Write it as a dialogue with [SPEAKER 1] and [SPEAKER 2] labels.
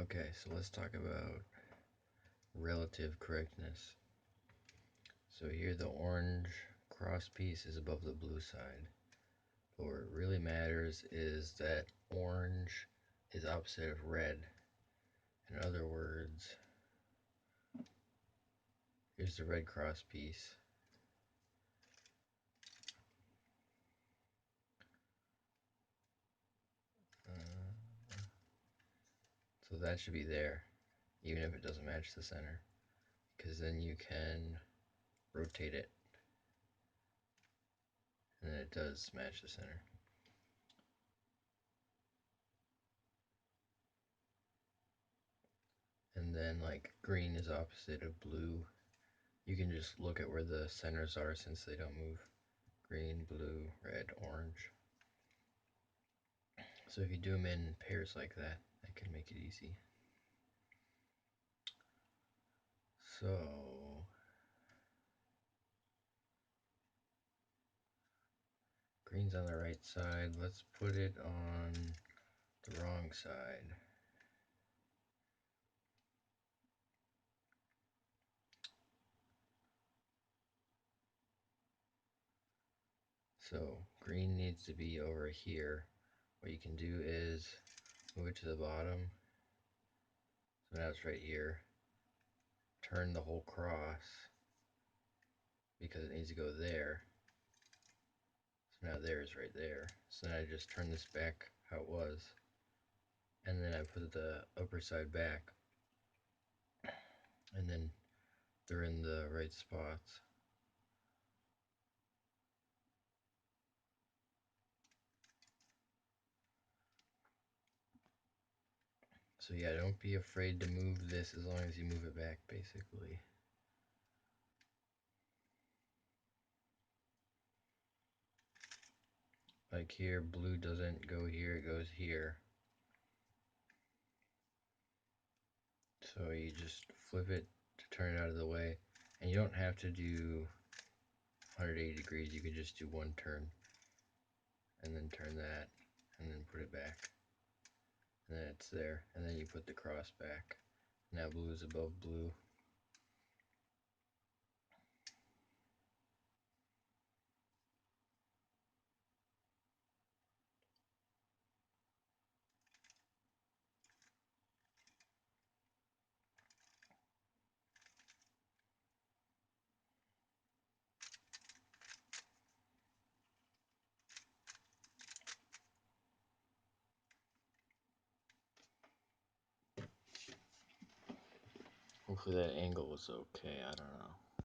[SPEAKER 1] Okay, so let's talk about relative correctness. So here the orange cross piece is above the blue side. But what really matters is that orange is opposite of red. In other words, here's the red cross piece. So that should be there, even if it doesn't match the center, because then you can rotate it, and then it does match the center. And then like green is opposite of blue. You can just look at where the centers are since they don't move. Green, blue, red, orange. So if you do them in pairs like that, that can make it easy. So green's on the right side. Let's put it on the wrong side. So green needs to be over here. What you can do is move it to the bottom. So now it's right here. Turn the whole cross because it needs to go there. So now there is right there. So then I just turn this back how it was. And then I put the upper side back. And then they're in the right spots. So yeah, don't be afraid to move this as long as you move it back, basically. Like here, blue doesn't go here, it goes here. So you just flip it to turn it out of the way. And you don't have to do 180 degrees, you could just do one turn. And then turn that, and then put it back. And then it's there, and then you put the cross back. Now blue is above blue. Hopefully that angle was okay, I don't know.